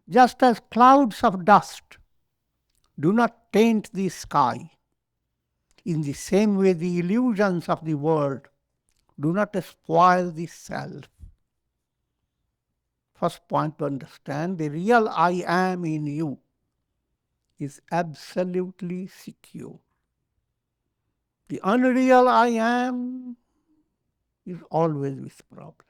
Just as clouds of dust do not taint the sky, in the same way the illusions of the world do not spoil the self. First point to understand, the real I am in you is absolutely secure. The unreal I am is always with problem.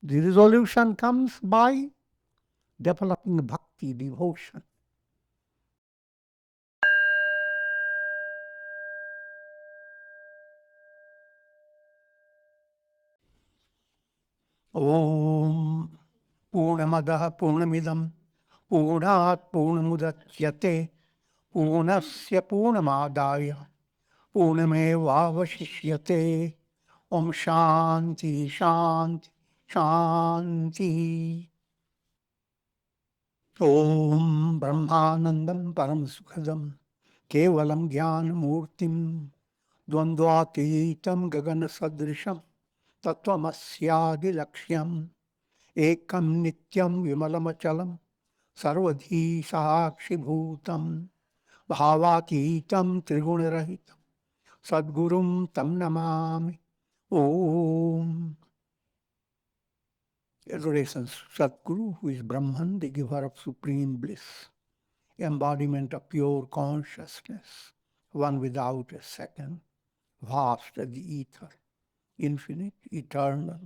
The resolution comes by developing bhakti, devotion. Om Pūrṇamadaḥ Pūrṇamidam Pūrṇāt Pūrṇamudachyate Pūrṇasya Pūrṇamādāya Pūrṇamevāvaṣiṣyate. Om Shanti Shanti Shanti. Om Brahmanandam Paramasukhadam Kevalam Jnanamurtim Dvandvātītam Gaganasadrisham Tattvamasyādi-lakshyam Ekam Nityam Vimalamachalam Sarvadhi Sakshibhutam Bhavatītam Trigunarahitam Sadgurum Tam Namami. Om. Adorations Sadguru, who is Brahman, the giver of supreme bliss, embodiment of pure consciousness, one without a second, vast as the ether, infinite, eternal,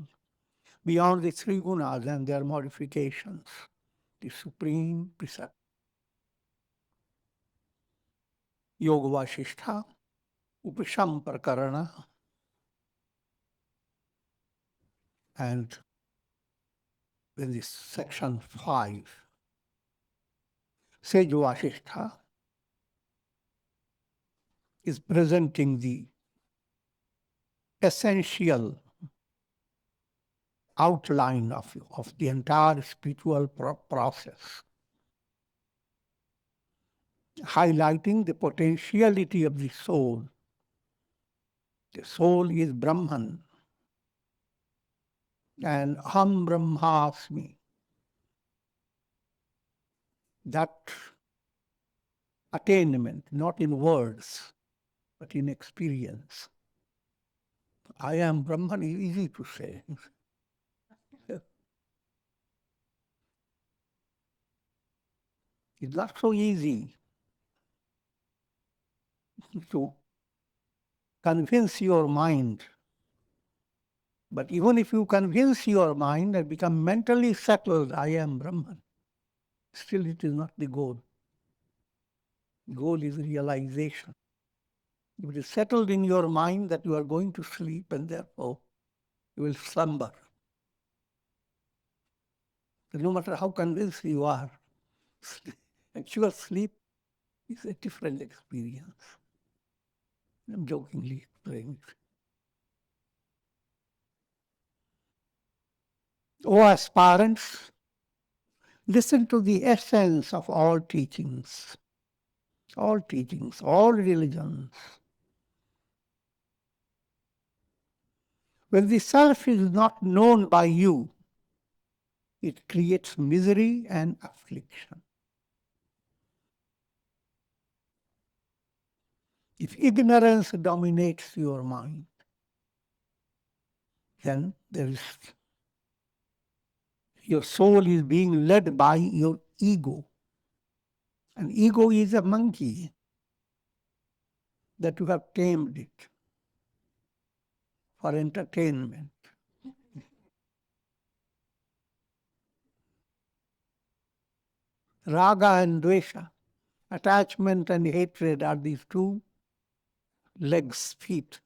beyond the three gunas and their modifications, the supreme precept. Yoga Vāsiṣṭha, Upāsanā, and in this section 5, Sage Vāsiṣṭha is presenting the essential outline of the entire spiritual process, highlighting the potentiality of the soul. The soul is Brahman, and Aham Brahmasmi. That attainment, not in words, but in experience. I am Brahman is easy to say. It's not so easy to convince your mind. But even if you convince your mind and become mentally settled, I am Brahman, still it is not the goal. The goal is realization. If it is settled in your mind that you are going to sleep and therefore you will slumber, no matter how convinced you are, actual sleep is a different experience. I'm jokingly saying it. O aspirants, listen to the essence of all teachings, all religions. When the self is not known by you, it creates misery and affliction. If ignorance dominates your mind, then your soul is being led by your ego. And ego is a monkey that you have tamed it for entertainment. Raga and Dveṣa, attachment and hatred, are these two legs, feet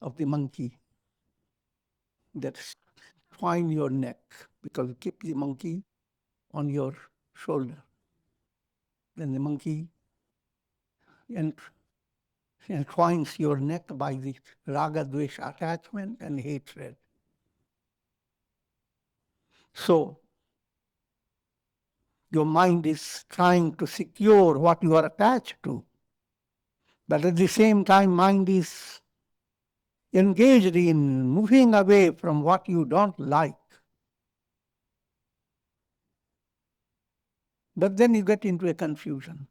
of the monkey that twine your neck, because you keep the monkey on your shoulder. Then the monkey entwines your neck by the raga, dvesha, attachment and hatred. So, your mind is trying to secure what you are attached to. But at the same time, mind is engaged in moving away from what you don't like. But then you get into a confusion.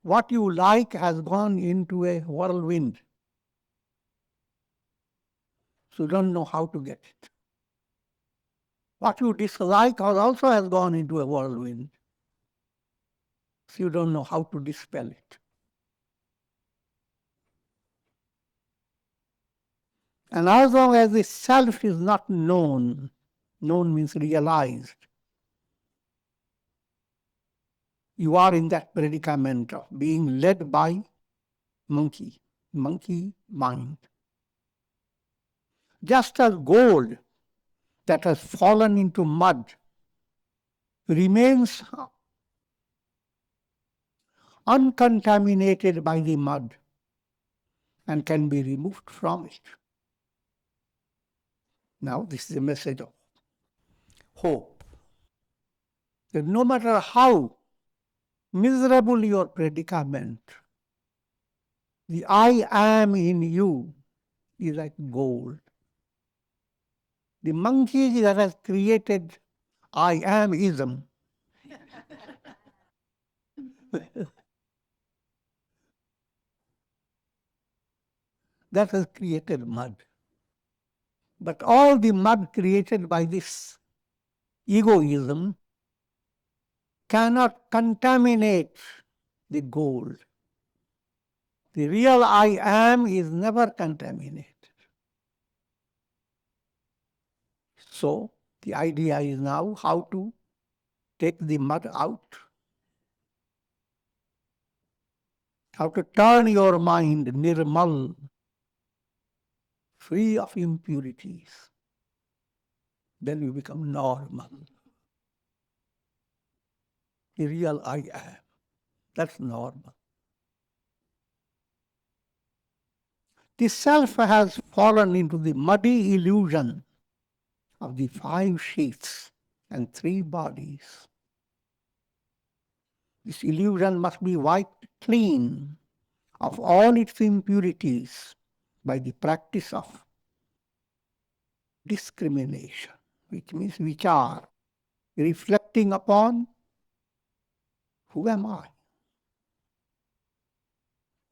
What you like has gone into a whirlwind. So you don't know how to get it. What you dislike also has gone into a whirlwind. So you don't know how to dispel it. And as long as the self is not known, known means realized, you are in that predicament of being led by monkey mind. Just as gold that has fallen into mud remains uncontaminated by the mud and can be removed from it. Now, this is a message of hope. That no matter how miserable your predicament, the I am in you is like gold. The monkey that has created I am-ism that has created mud. But all the mud created by this egoism cannot contaminate the gold. The real I am is never contaminated. So the idea is now how to take the mud out, how to turn your mind nirmal, free of impurities. Then you become normal. The real I am. That's normal. The self has fallen into the muddy illusion of the 5 sheaths and 3 bodies. This illusion must be wiped clean of all its impurities by the practice of discrimination, which means vichar, reflecting upon who am I?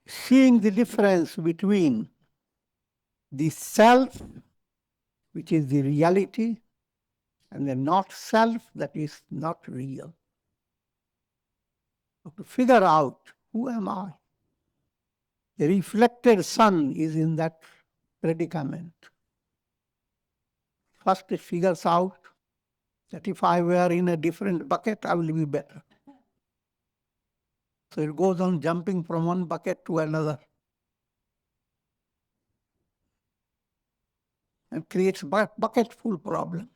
Seeing the difference between the self, which is the reality, and the not self, that is not real. So to figure out who am I? The reflected sun is in that predicament. First it figures out that if I were in a different bucket, I will be better. So it goes on jumping from one bucket to another and creates bucketful problems.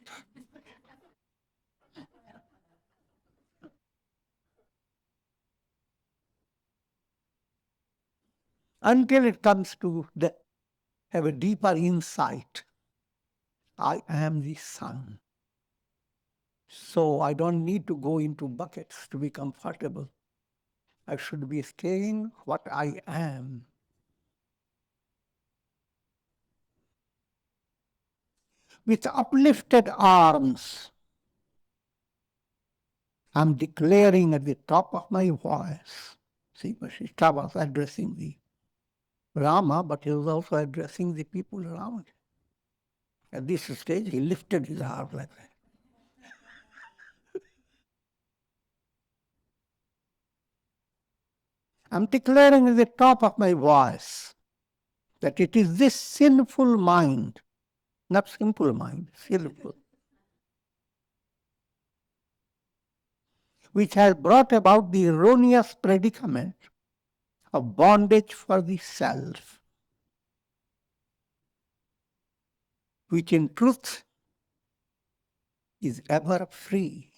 Until it comes to have a deeper insight. I am the sun. So I don't need to go into buckets to be comfortable. I should be staying what I am. With uplifted arms, I'm declaring at the top of my voice. See, Vasistha was addressing the Rama, but he was also addressing the people around him. At this stage, he lifted his arm like that. I'm declaring at the top of my voice that it is this sinful mind, not simple mind, sinful, which has brought about the erroneous predicament of bondage for the self, which in truth is ever free.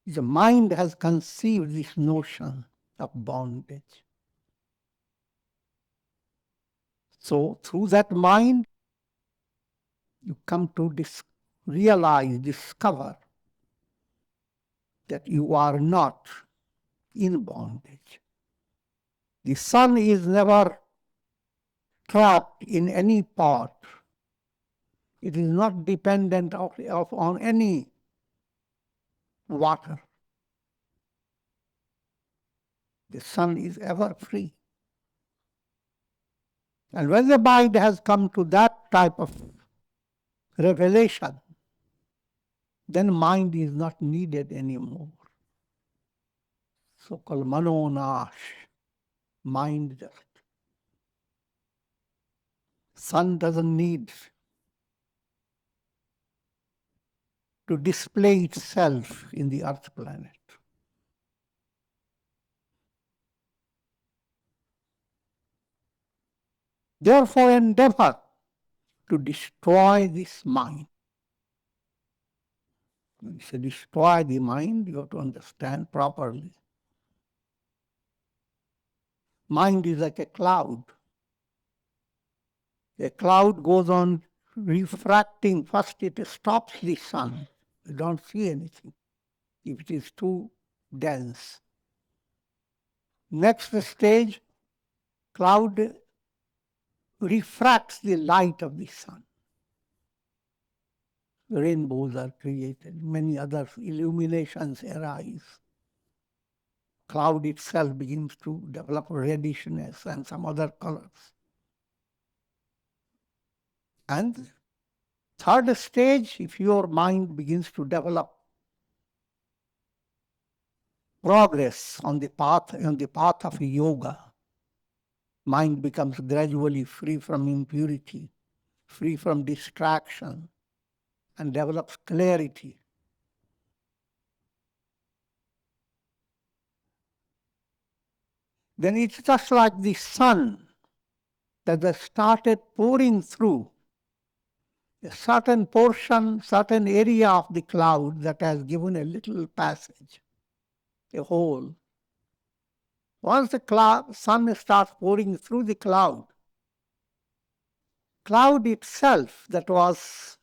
The mind has conceived this notion of bondage. So through that mind, you come to realize, discover that you are not in bondage. The sun is never trapped in any pot. It is not dependent on any water. The sun is ever free. And when the mind has come to that type of revelation, then mind is not needed anymore. So-called manonash, mind just. Sun doesn't need to display itself in the earth planet. Therefore, endeavor to destroy this mind. When you say destroy the mind, you have to understand properly. Mind is like a cloud. A cloud goes on refracting. First it stops the sun. You don't see anything if it is too dense. Next stage, cloud refracts the light of the sun. Rainbows are created, many other illuminations arise. Cloud itself begins to develop reddishness and some other colors. And third stage, if your mind begins to develop progress on the path of yoga, mind becomes gradually free from impurity, free from distraction, and develops clarity. Then it's just like the sun that has started pouring through a certain portion, certain area of the cloud that has given a little passage, a hole. Once the sun starts pouring through the cloud itself that was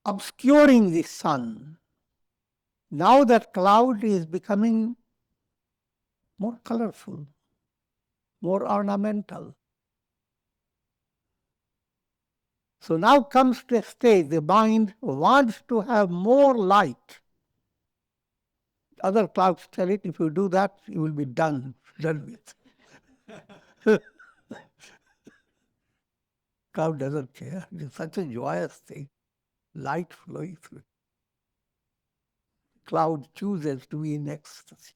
obscuring the sun, now that cloud is becoming more colorful, more ornamental. So now comes to a stage, the mind wants to have more light. Other clouds tell it, if you do that, you will be done with. Cloud doesn't care. It's such a joyous thing. Light flowing through. Cloud chooses to be in ecstasy.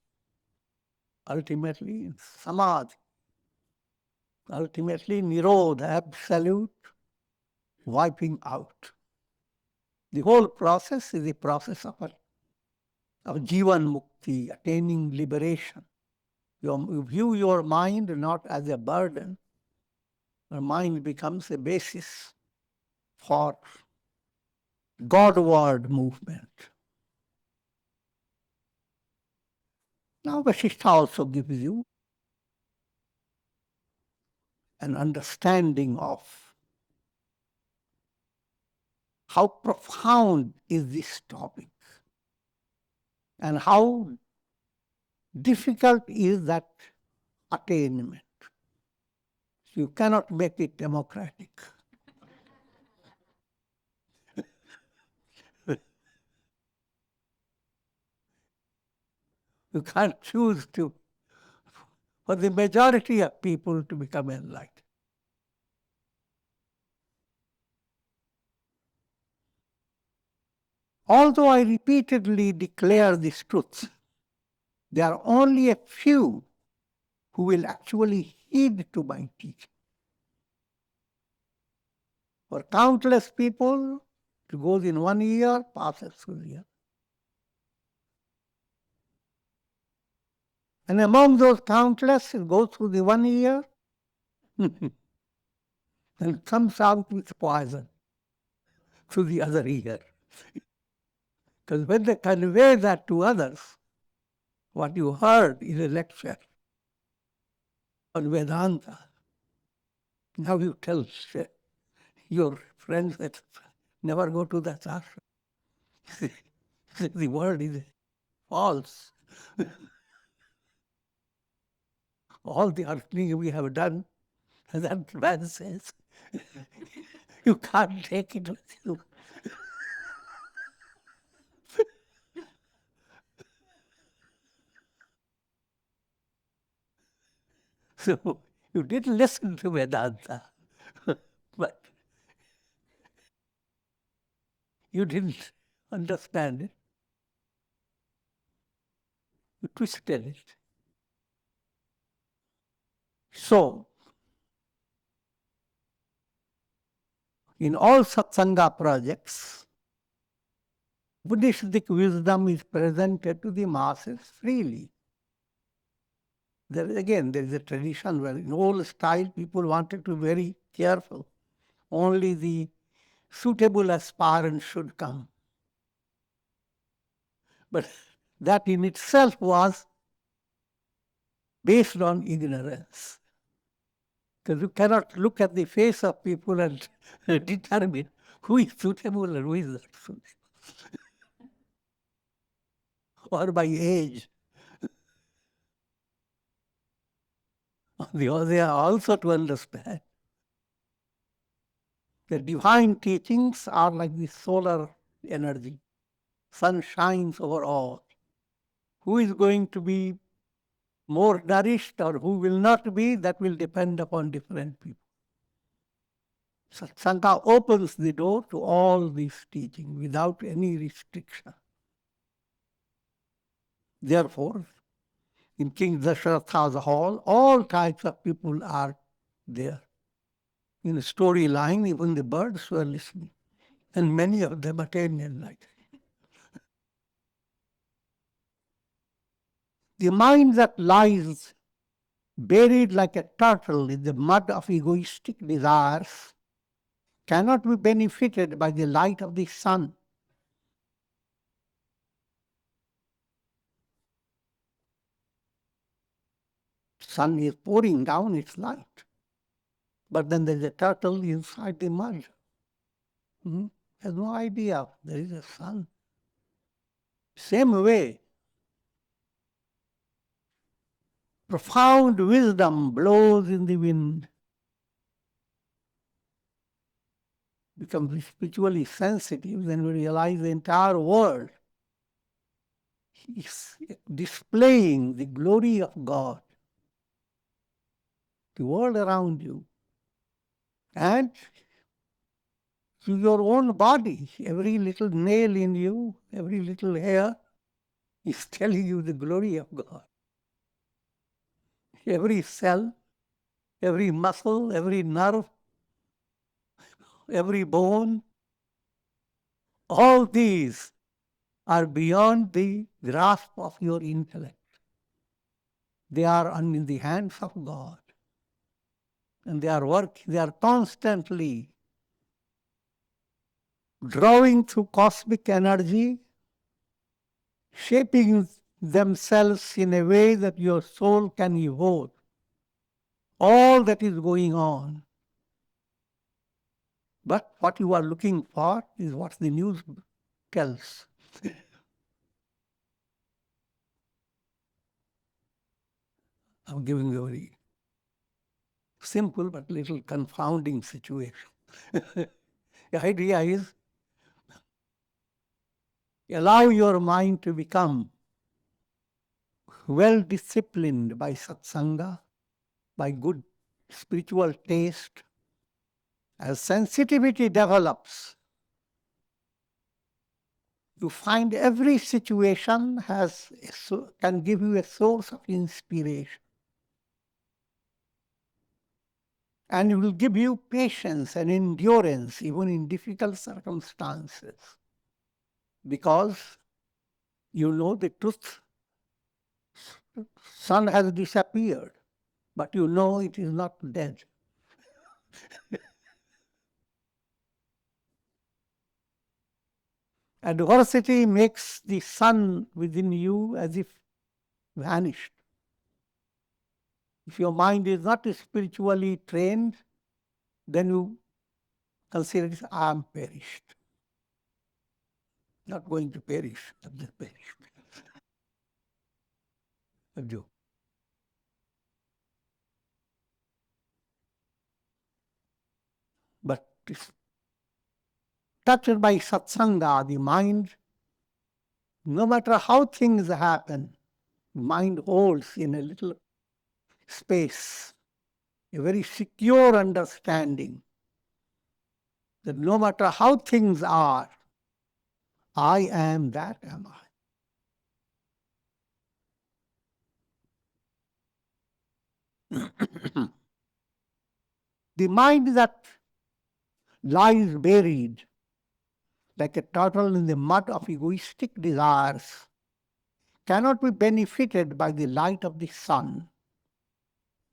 Ultimately, in samadhi. Ultimately, nirodha, absolute wiping out. The whole process is the process of jivan mukti, attaining liberation. You view your mind not as a burden. Your mind becomes a basis for Godward movement. Now Vasistha also gives you an understanding of how profound is this topic and how difficult is that attainment. You cannot make it democratic. You can't choose for the majority of people to become enlightened. Although I repeatedly declare this truth, there are only a few who will actually heed to my teaching. For countless people, it goes in 1 year, passes through the year. And among those countless, it goes through the 1 year and comes out with poison through the other ear. Because when they convey that to others, what you heard in a lecture on Vedanta, now you tell your friends that never go to that ashram. The word is false. All the earthling we have done That man says, you can't take it with you. So you didn't listen to Vedanta, but you didn't understand it. You twisted it. So, in all satsanga projects, Buddhistic wisdom is presented to the masses freely. There is a tradition where in old style people wanted to be very careful. Only the suitable aspirants should come. But that in itself was based on ignorance. Because you cannot look at the face of people and determine who is suitable and who is not suitable. Or by age. On the other hand, also to understand the divine teachings are like the solar energy. Sun shines over all. Who is going to be more nourished or who will not be, that will depend upon different people. Satsanga opens the door to all these teachings without any restriction. Therefore, in King Dasharatha's hall, all types of people are there. In a storyline, even the birds were listening, and many of them attained enlightenment. The mind that lies buried like a turtle in the mud of egoistic desires cannot be benefited by the light of the sun. Sun is pouring down its light, but then there's a turtle inside the mud. Has no idea there is a sun. Same way, profound wisdom blows in the wind, becomes spiritually sensitive, then we realize the entire world is displaying the glory of God. The world around you. And to your own body, every little nail in you, every little hair is telling you the glory of God. Every cell, every muscle, every nerve, every bone, all these are beyond the grasp of your intellect. They are in the hands of God. And they are constantly drawing through cosmic energy, shaping themselves in a way that your soul can evolve. All that is going on. But what you are looking for is what the news tells. I'm giving you a very simple but little confounding situation. The idea is, allow your mind to become well disciplined by satsanga, by good spiritual taste. As sensitivity develops, you find every situation can give you a source of inspiration. And it will give you patience and endurance even in difficult circumstances. Because you know the truth. Sun has disappeared, but you know it is not dead. Adversity makes the sun within you as if vanished. If your mind is not spiritually trained, then you consider it, I am perished. Not going to perish, I've just perished. A joke. touched by satsanga, the mind, no matter how things happen, mind holds in a little space a very secure understanding that no matter how things are, I am that am I. The mind that lies buried like a turtle in the mud of egoistic desires cannot be benefited by the light of the sun.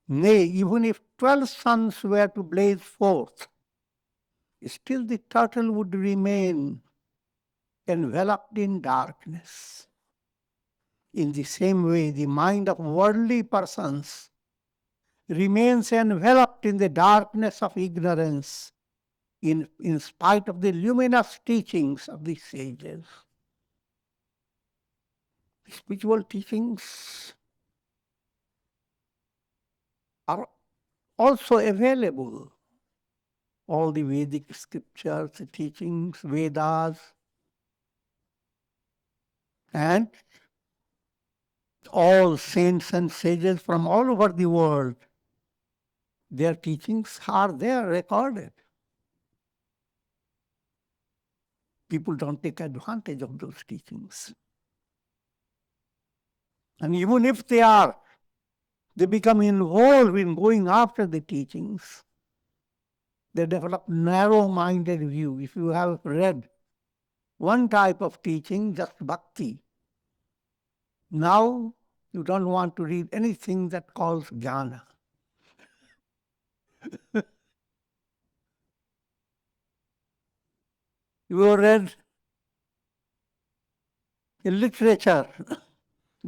Nay, even if 12 suns were to blaze forth, still the turtle would remain enveloped in darkness. In the same way, the mind of worldly persons remains enveloped in the darkness of ignorance in spite of the luminous teachings of the sages. Spiritual teachings are also available. All the Vedic scriptures, the teachings, Vedas, and all saints and sages from all over the world, their teachings are there recorded. People don't take advantage of those teachings. And even if they become involved in going after the teachings, they develop narrow-minded view. If you have read one type of teaching, just Bhakti, now you don't want to read anything that calls jnana. You have read a literature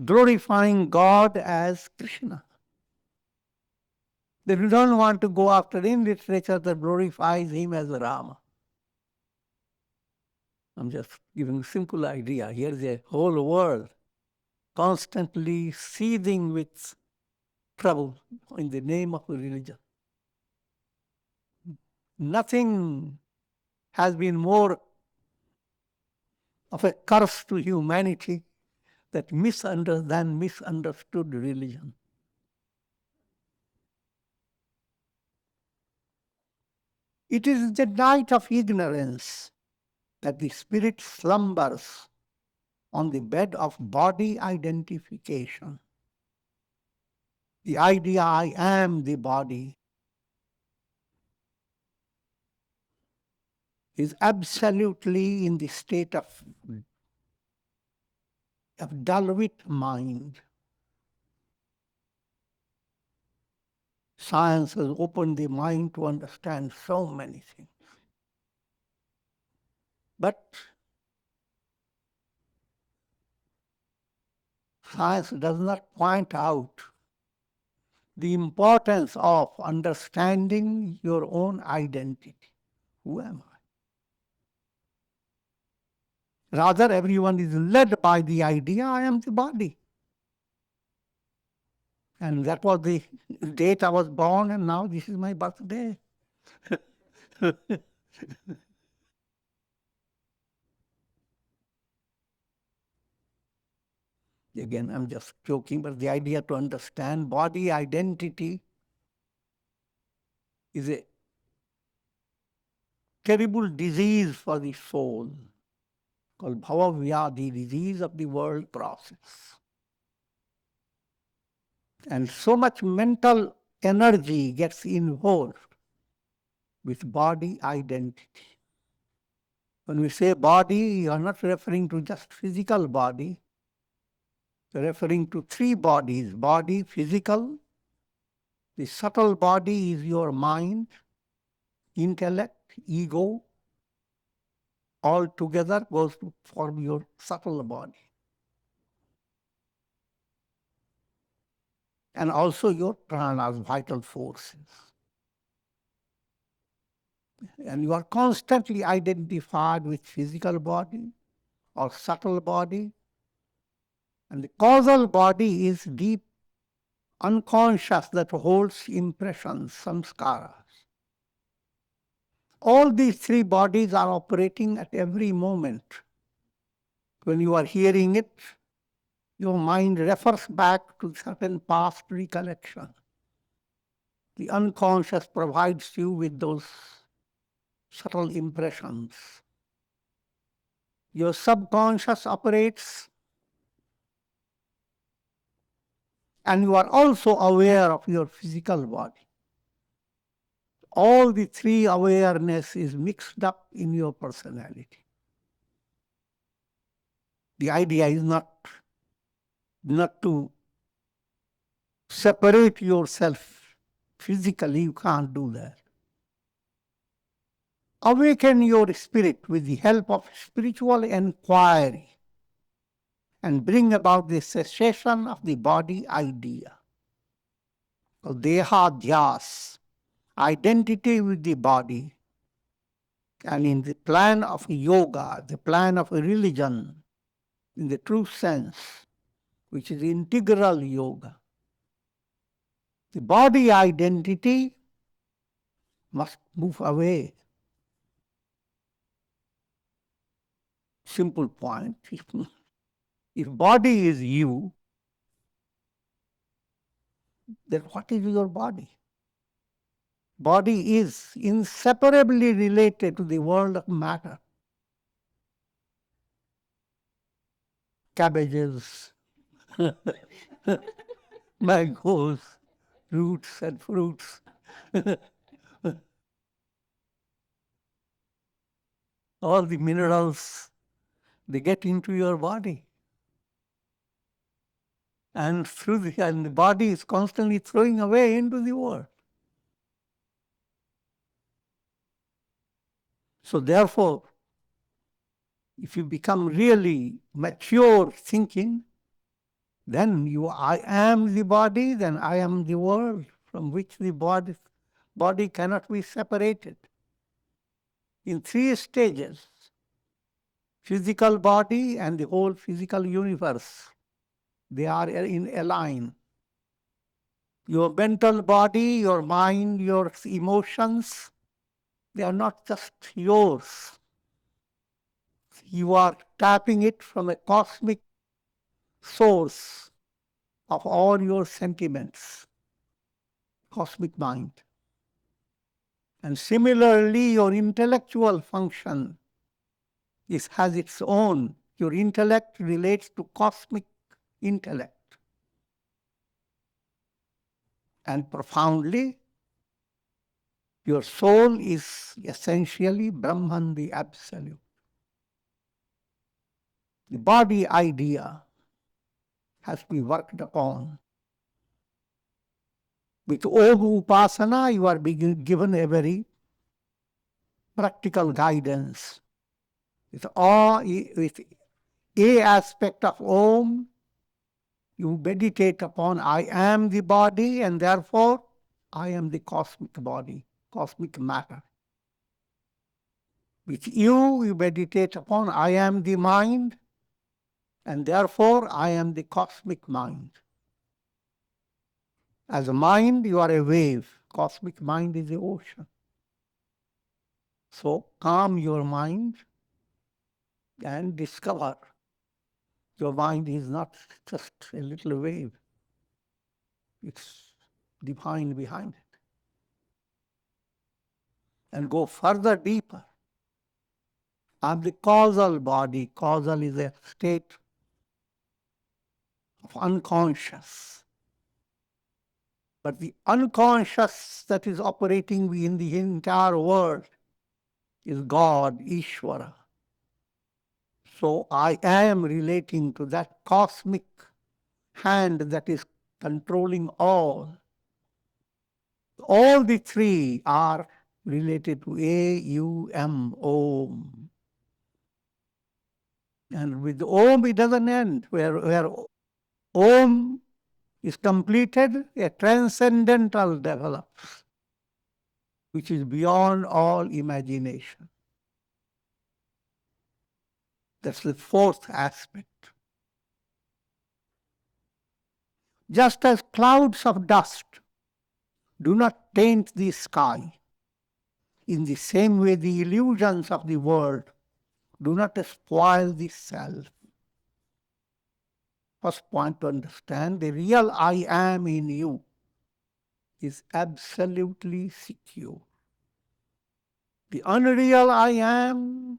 glorifying God as Krishna. Then you don't want to go after any literature that glorifies him as Rama. I'm just giving a simple idea. Here's a whole world constantly seething with trouble in the name of religion. Nothing has been more of a curse to humanity than misunderstood religion. It is the night of ignorance that the spirit slumbers on the bed of body identification. The idea I am the body is absolutely in the state of dull-wit mind. Science has opened the mind to understand so many things. But science does not point out the importance of understanding your own identity. Who am I? Rather, everyone is led by the idea, I am the body. And that was the date I was born, and now this is my birthday. Again, I'm just joking, but the idea to understand body identity is a terrible disease for the soul, called bhava, the disease of the world process. And so much mental energy gets involved with body identity. When we say body, you are not referring to just physical body. You're referring to three bodies: body, physical. The subtle body is your mind, intellect, ego. All together goes to form your subtle body. And also your prāṇas, vital forces. And you are constantly identified with physical body or subtle body. And the causal body is deep unconscious that holds impressions, samskaras. all these three bodies are operating at every moment. When you are hearing it, your mind refers back to certain past recollection. The unconscious provides you with those subtle impressions. Your subconscious operates, and you are also aware of your physical body. All the three awareness is mixed up in your personality. The idea is not to separate yourself physically, you can't do that. Awaken your spirit with the help of spiritual inquiry and bring about the cessation of the body idea. So deha dhyas, identity with the body, and in the plan of yoga, the plan of religion, in the true sense, which is integral yoga, the body identity must move away. Simple point. If body is you, then what is your body? Body is inseparably related to the world of matter. Cabbages, mangoes, roots and fruits. All the minerals, they get into your body. And the body is constantly throwing away into the world. So therefore, if you become really mature thinking, then I am the body, then I am the world from which the body cannot be separated. In three stages: physical body and the whole physical universe, they are in align. Your mental body, your mind, your emotions, they are not just yours. You are tapping it from a cosmic source of all your sentiments, cosmic mind. And similarly, your intellectual function has its own. Your intellect relates to cosmic intellect. And profoundly, your soul is essentially Brahman, the Absolute. The body idea has to be worked upon. With Om Upāsanā, you are being given a very practical guidance. With a aspect of Om, you meditate upon I am the body, and therefore I am the cosmic body, cosmic matter. With you meditate upon I am the mind, and therefore I am the cosmic mind. As a mind, you are a wave. Cosmic mind is the ocean. So calm your mind and discover your mind is not just a little wave. It's divine behind it. And go further deeper. I'm the causal body. Causal is a state of unconscious. But the unconscious that is operating in the entire world is God, Ishvara. So I am relating to that cosmic hand that is controlling all. All the three are related to A-U-M, Om. And with Om it doesn't end. Where Om is completed, a transcendental develops, which is beyond all imagination. That's the fourth aspect. Just as clouds of dust do not taint the sky, In the same way, the illusions of the world do not spoil the self. First point to understand, the real I am in you is absolutely secure. The unreal I am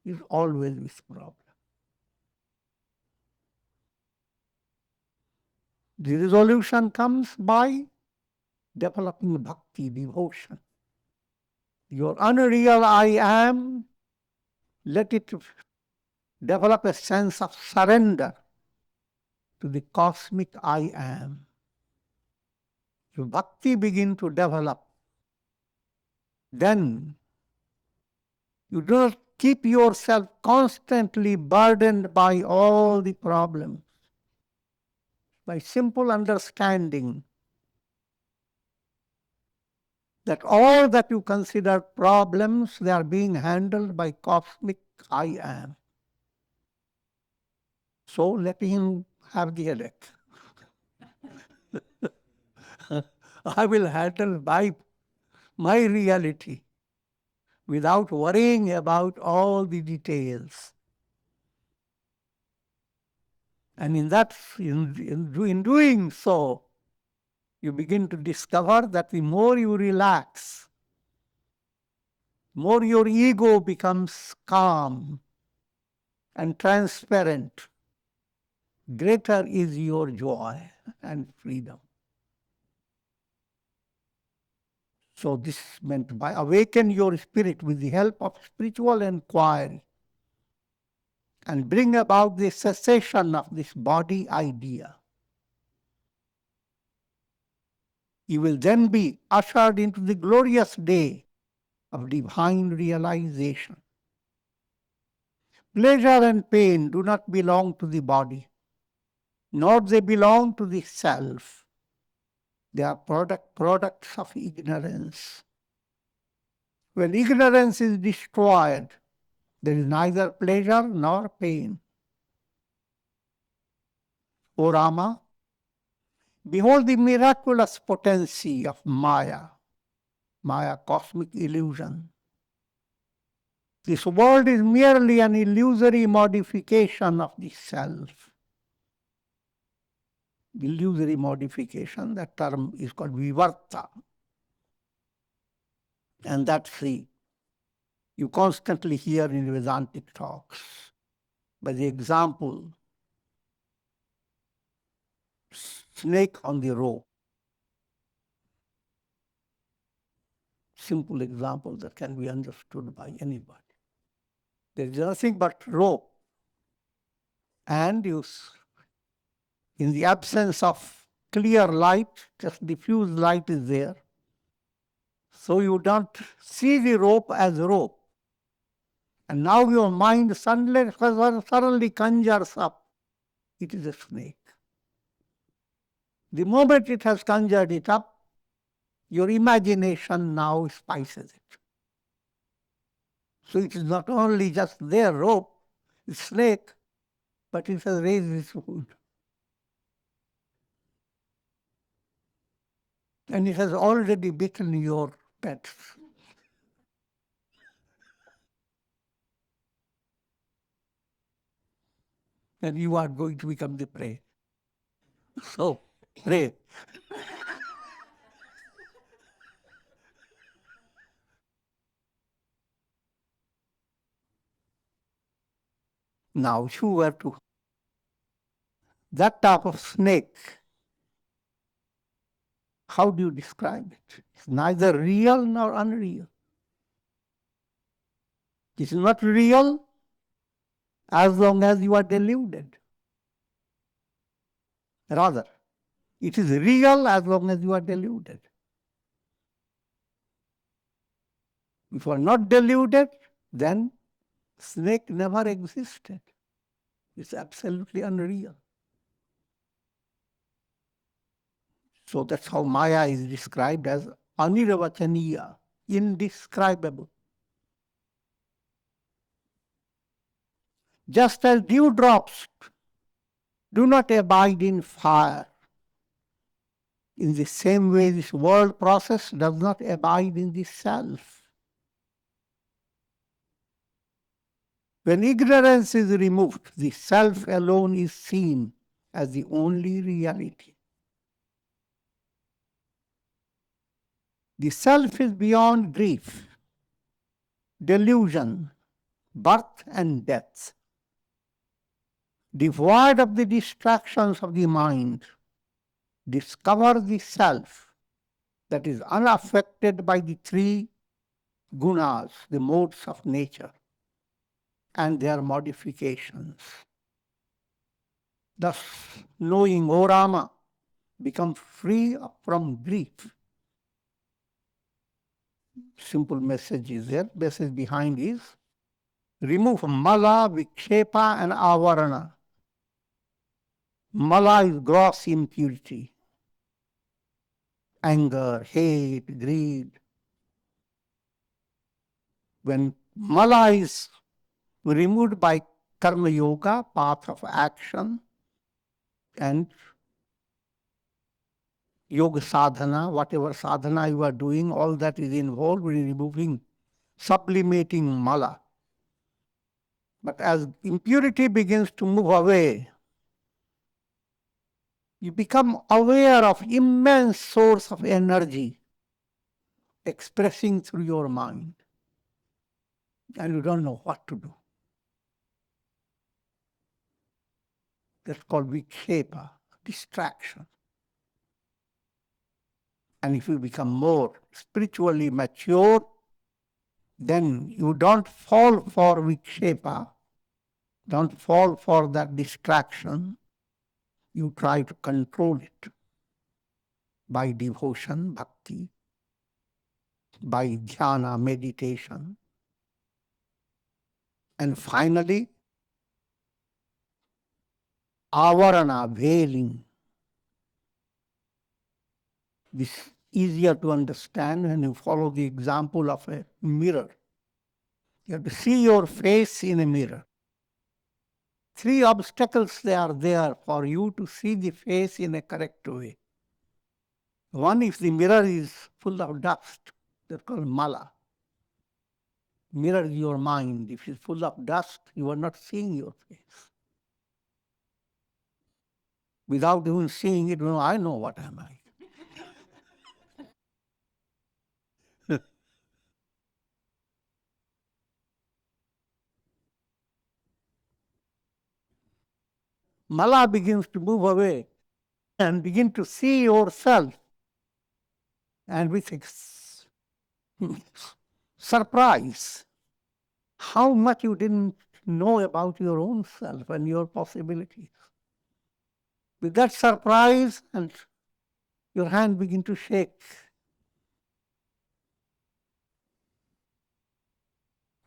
is always with problem. The resolution comes by developing bhakti, devotion. Your unreal I am, let it develop a sense of surrender to the cosmic I am. Your bhakti begin to develop, then you do not keep yourself constantly burdened by all the problems. By simple understanding that all that you consider problems, they are being handled by cosmic I am. So let him have the headache. I will handle my reality without worrying about all the details. And in doing so, you begin to discover that the more you relax, more your ego becomes calm and transparent, greater is your joy and freedom. So this meant by awaken your spirit with the help of spiritual inquiry and bring about the cessation of this body idea. You will then be ushered into the glorious day of divine realization. Pleasure and pain do not belong to the body, nor they belong to the self. They are products of ignorance. When ignorance is destroyed, there is neither pleasure nor pain. O Rama, behold the miraculous potency of Māyā, cosmic illusion. This world is merely an illusory modification of the self. Illusory modification, that term is called Vivarta. And that's you constantly hear in Vedantic talks. By the example, snake on the rope. Simple example that can be understood by anybody. There is nothing but rope. And in the absence of clear light, just diffuse light is there. So you don't see the rope as rope. And now your mind suddenly conjures up, it is a snake. The moment it has conjured it up, your imagination now spices it. So it is not only just their rope, the snake, but it has raised its food. And it has already bitten your pets. And you are going to become the prey. So, pray. Now, if you were to, that type of snake, how do you describe it? It's neither real nor unreal. It is not real as long as you are deluded. Rather, it is real as long as you are deluded. If you are not deluded, then snake never existed. It's absolutely unreal. So that's how Māyā is described as anirvachaniya, indescribable. Just as dewdrops do not abide in fire, In the same way, this world process does not abide in the self. When ignorance is removed, the self alone is seen as the only reality. The self is beyond grief, delusion, birth and death. Devoid of the distractions of the mind, discover the self that is unaffected by the three gunas, the modes of nature, and their modifications. Thus, knowing, O Rama, become free from grief. Simple message is there. Message behind is remove mala, vikṣepa and āvaraṇa. Mala is gross impurity, anger, hate, greed. When mala is removed by karma yoga, path of action, and yoga sadhana, whatever sadhana you are doing, all that is involved in removing, sublimating mala. But as impurity begins to move away, you become aware of immense source of energy expressing through your mind, and you don't know what to do. That's called Vikṣepa, distraction. And if you become more spiritually mature, then you don't fall for Vikṣepa, don't fall for that distraction. You try to control it by devotion, bhakti, by dhyana, meditation. And finally, āvaraṇa, veiling. This is easier to understand when you follow the example of a mirror. You have to see your face in a mirror. Three obstacles they are there for you to see the face in a correct way. One, if the mirror is full of dust, that's called mala. Mirror is your mind. If it's full of dust, you are not seeing your face. Without even seeing it, I know what am I. Mala begins to move away and begin to see yourself, and with surprise, how much you didn't know about your own self and your possibilities. With that surprise, and your hand begin to shake.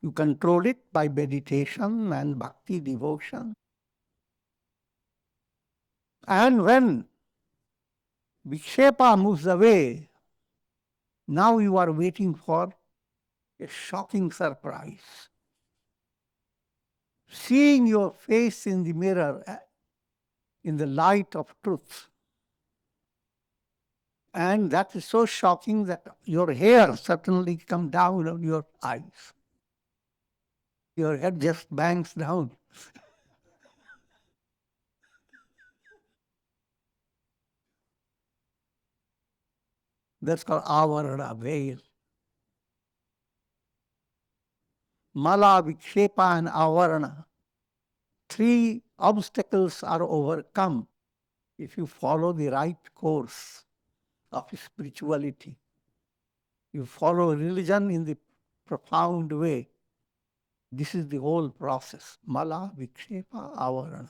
You control it by meditation and bhakti devotion. And when Vikṣepa moves away, now you are waiting for a shocking surprise. Seeing your face in the mirror in the light of truth. And that is so shocking that your hair suddenly comes down on your eyes. Your head just bangs down. That's called āvaraṇa, veil. Mala, Vikṣepa and āvaraṇa. Three obstacles are overcome if you follow the right course of spirituality. You follow religion in the profound way. This is the whole process. Mala, Vikṣepa, āvaraṇa.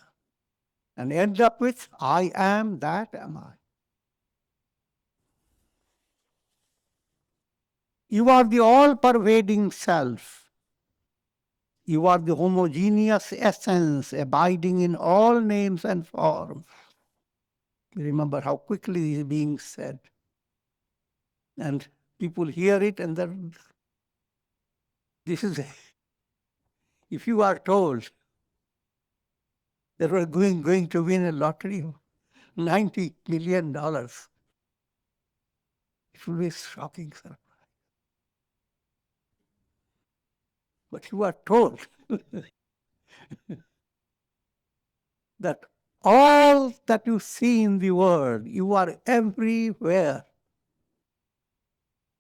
And end up with, I am, that am I. You are the all-pervading self. You are the homogeneous essence abiding in all names and forms. Remember how quickly this is being said. And people hear it and then this is, if you are told that we're going to win a lottery of $90 million, It will be a shocking surprise. But you are told that all that you see in the world, you are everywhere.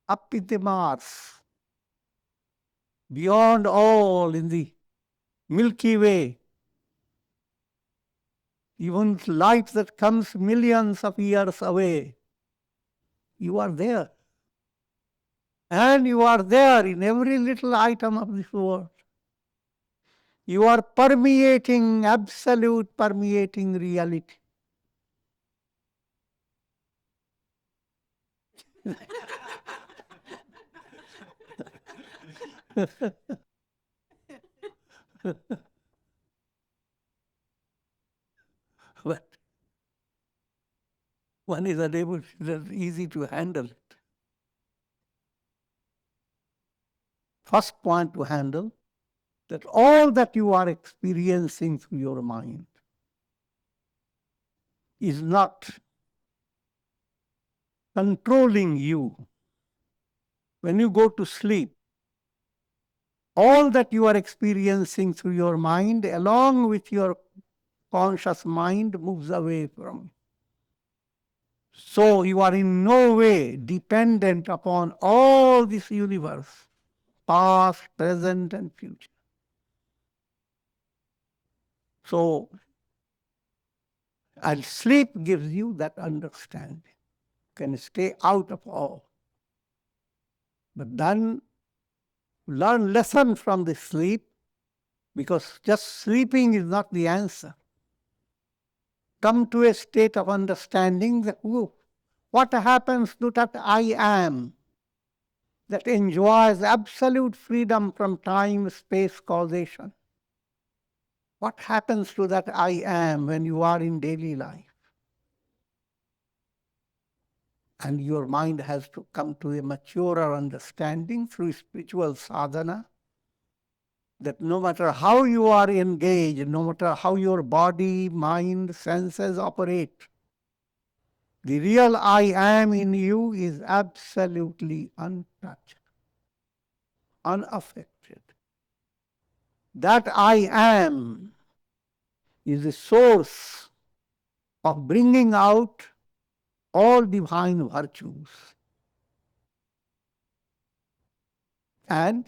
Up in the Mars, beyond all in the Milky Way, even light that comes millions of years away, you are there. And you are there in every little item of this world. You are permeating, absolute permeating reality. But one is unable, it's easy to handle it. First point to handle, that all that you are experiencing through your mind is not controlling you. When you go to sleep, all that you are experiencing through your mind, along with your conscious mind, moves away from you. So you are in no way dependent upon all this universe, past, present, and future. So, and sleep gives you that understanding. You can stay out of all. But then learn lesson from the sleep, because just sleeping is not the answer. Come to a state of understanding that, what happens to that I am that enjoys absolute freedom from time, space, causation? What happens to that I am when you are in daily life? And your mind has to come to a maturer understanding through spiritual sadhana, that no matter how you are engaged, no matter how your body, mind, senses operate, the real I am in you is absolutely untouched, unaffected. That I am is the source of bringing out all divine virtues. And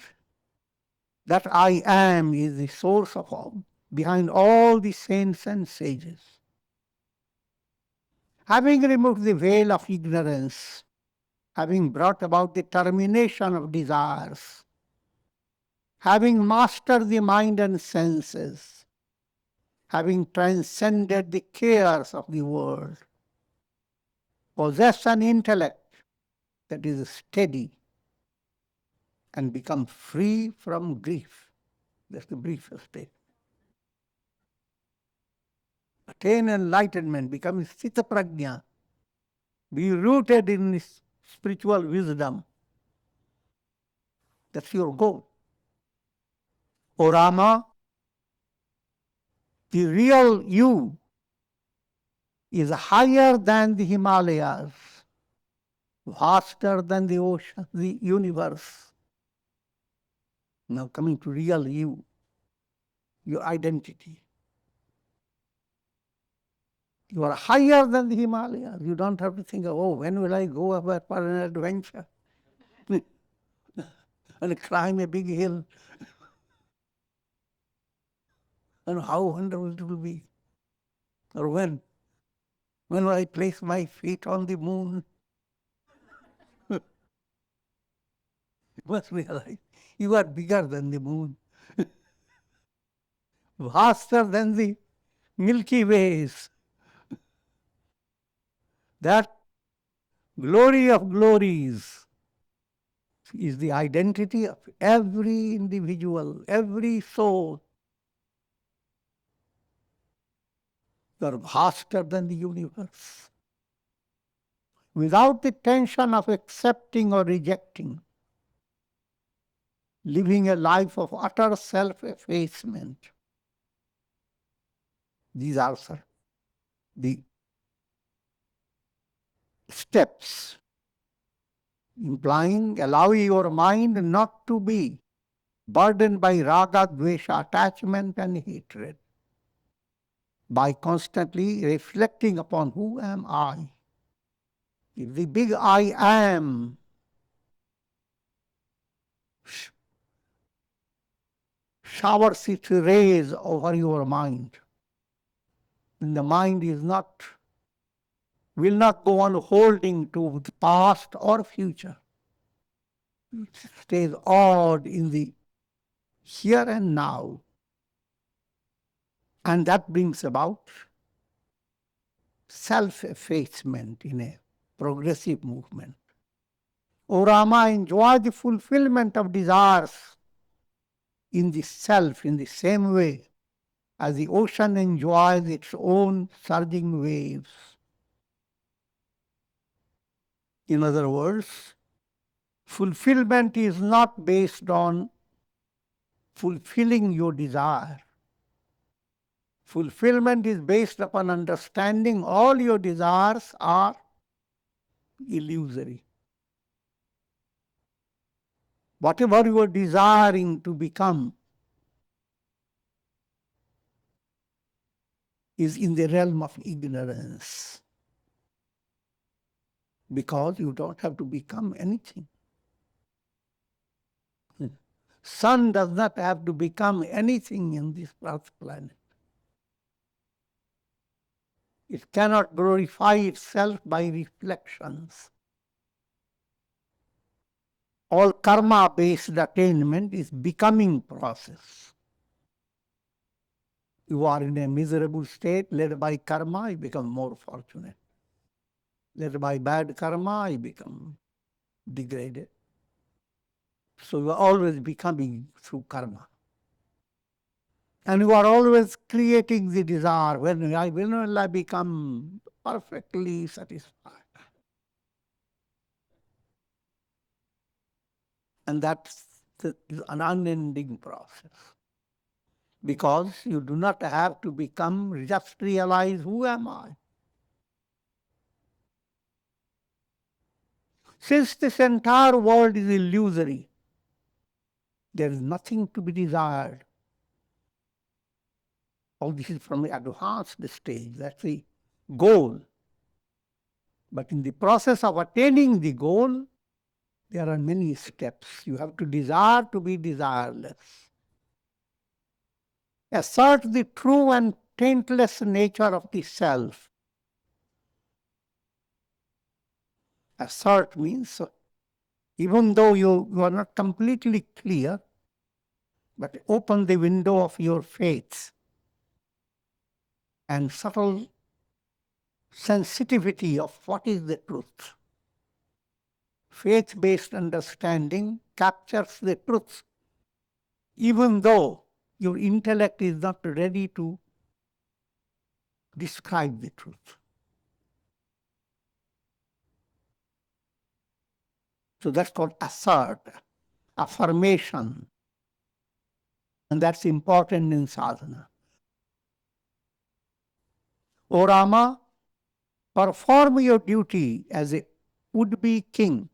that I am is the source of all, behind all the saints and sages. Having removed the veil of ignorance, having brought about the termination of desires, having mastered the mind and senses, having transcended the cares of the world, possess an intellect that is steady and become free from grief. That's the briefest state. Attain enlightenment, become sthita prajna, be rooted in this spiritual wisdom. That's your goal. O Rama, the real you is higher than the Himalayas, vaster than the ocean, the universe. Now coming to real you, your identity. You are higher than the Himalayas. You don't have to think, when will I go for an adventure and climb a big hill? And how wonderful it will be. Or when will I place my feet on the moon? You must realize you are bigger than the moon, vaster than the Milky Ways. That glory of glories is the identity of every individual, every soul. You are vaster than the universe. Without the tension of accepting or rejecting, living a life of utter self-effacement. These are the steps implying allow your mind not to be burdened by raga, dvesha, attachment and hatred, by constantly reflecting upon who am I. If the big I am showers its rays over your mind, then the mind will not go on holding to the past or future. It stays awed in the here and now. And that brings about self-effacement in a progressive movement. O Rama, enjoy the fulfillment of desires in the self in the same way as the ocean enjoys its own surging waves. In other words, fulfillment is not based on fulfilling your desire. Fulfillment is based upon understanding all your desires are illusory. Whatever you are desiring to become is in the realm of ignorance, because you don't have to become anything. Sun does not have to become anything in this earth planet. It cannot glorify itself by reflections. All karma-based attainment is becoming process. You are in a miserable state, led by karma, you become more fortunate. Led by bad karma, you become degraded. So you are always becoming through karma. And you are always creating the desire, when will I become perfectly satisfied? And that's an unending process. Because you do not have to become, just realize, who am I? Since this entire world is illusory, there is nothing to be desired. All this is from the advanced stage, that's the goal. But in the process of attaining the goal, there are many steps. You have to desire to be desireless. Assert the true and taintless nature of the self. Assert means, even though you are not completely clear, but open the window of your faith and subtle sensitivity of what is the truth. Faith-based understanding captures the truth, even though your intellect is not ready to describe the truth. So that's called assert, affirmation. And that's important in sadhana. O Rama, perform your duty as a would-be king.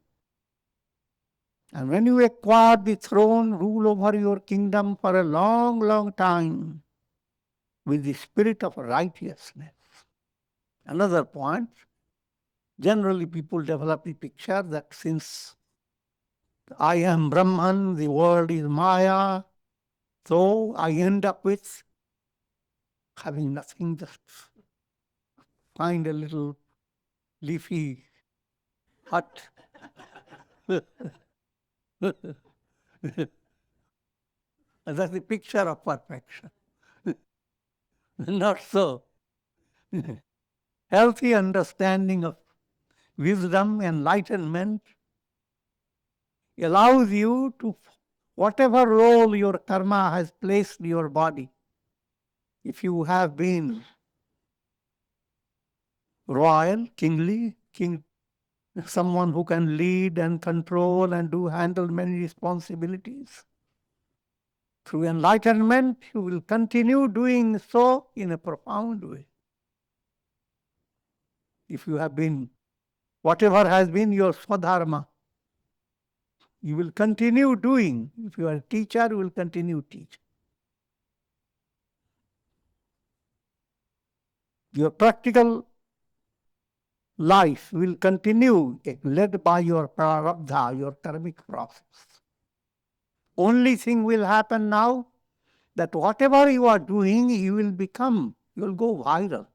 And when you acquire the throne, rule over your kingdom for a long, long time with the spirit of righteousness. Another point, generally people develop the picture that since I am Brahman, the world is Māyā, so I end up with having nothing, just find a little leafy hut. And that's the picture of perfection. Not so. Healthy understanding of wisdom, enlightenment allows you to, whatever role your karma has placed in your body, if you have been royal, kingly, someone who can lead and control and handle many responsibilities, through enlightenment you will continue doing so in a profound way. If you have been, whatever has been your swadharma, You will continue doing. If you are a teacher, you will continue teaching. Your practical life will continue led by your prarabdha, your karmic process. Only thing will happen now that whatever you are doing, you will go viral.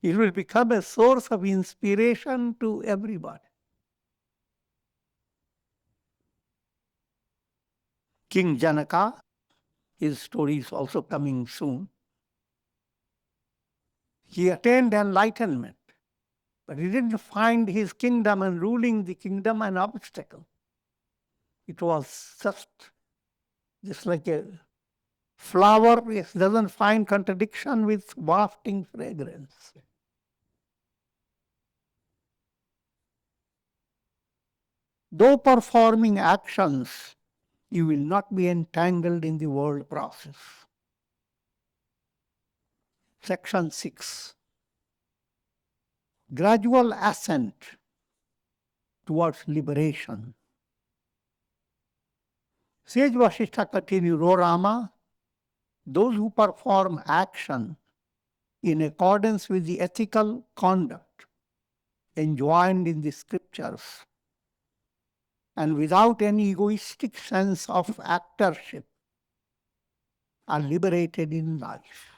It will become a source of inspiration to everybody. King Janaka, his story is also coming soon. He attained enlightenment, but he didn't find his kingdom and ruling the kingdom an obstacle. It was just like a flower, it doesn't find contradiction with wafting fragrance. Though performing actions, you will not be entangled in the world process. Section 6. Gradual ascent towards liberation. Sage Vasistha continued, O Rama, those who perform action in accordance with the ethical conduct enjoined in the scriptures and without any egoistic sense of actorship are liberated in life.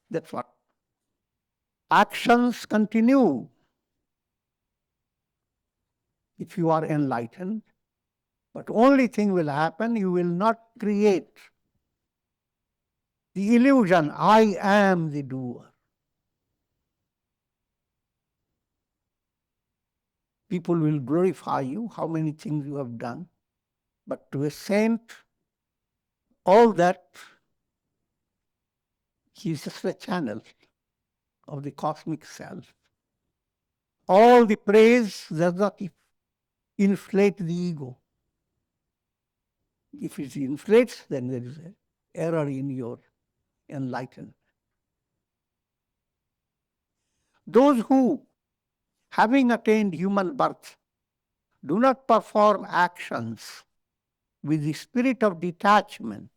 That's what. Actions continue if you are enlightened, but only thing will happen, you will not create the illusion, I am the doer. People will glorify you, how many things you have done. But to a saint, all that, he is just a channel of the cosmic self. All the praise does not inflate the ego. If it inflates, then there is an error in your enlightenment. Those who, having attained human birth, do not perform actions with the spirit of detachment,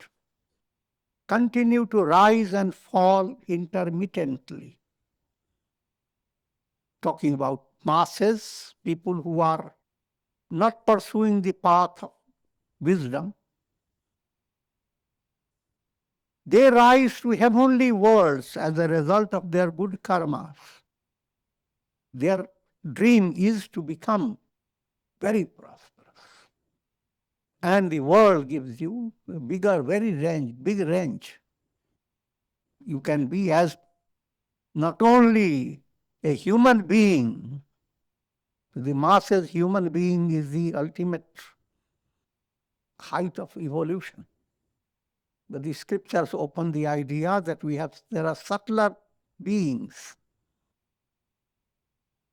continue to rise and fall intermittently. Talking about masses, people who are not pursuing the path of wisdom, they rise to heavenly worlds as a result of their good karmas. Their dream is to become very prosperous. And the world gives you a big range. You can be as not only a human being, the masses human being is the ultimate height of evolution. But the scriptures open the idea that there are subtler beings.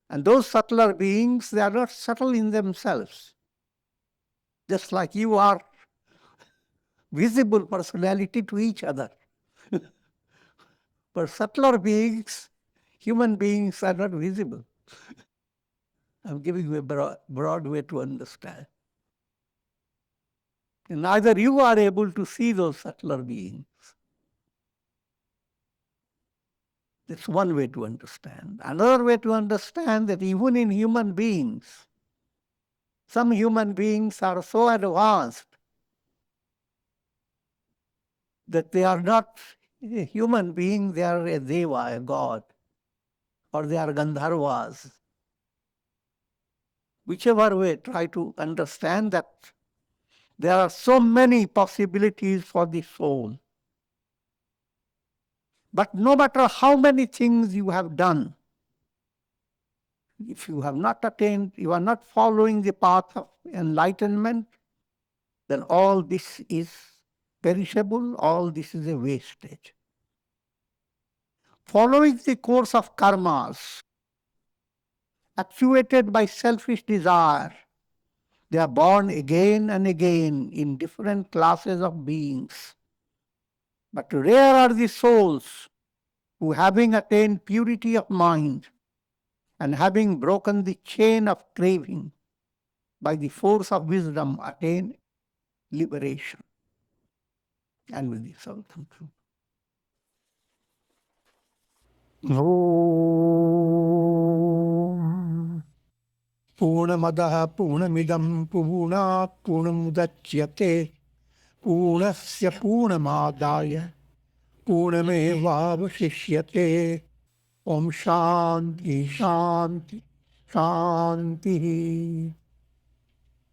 And those subtler beings, they are not subtle in themselves. Just like you are visible personality to each other. For subtler beings, human beings are not visible. I'm giving you a broad way to understand. And neither you are able to see those subtler beings. That's one way to understand. Another way to understand that even in human beings, some human beings are so advanced that they are not a human being, they are a deva, a god, or they are Gandharvas. Whichever way, try to understand that there are so many possibilities for the soul. But no matter how many things you have done, if you have not attained, you are not following the path of enlightenment, then all this is perishable, all this is a wastage. Following the course of karmas, actuated by selfish desire, they are born again and again in different classes of beings. But rare are the souls who, having attained purity of mind and having broken the chain of craving, by the force of wisdom, attain liberation. And with this, I'll conclude. Om Pūrṇamadaḥ Pūrṇamidam Pūrṇāt Pūrṇamudachyate Pūrṇasya Pūrṇamādāya Pūrṇamevāvaṣiṣyate. Om Shanti Shanti Shanti.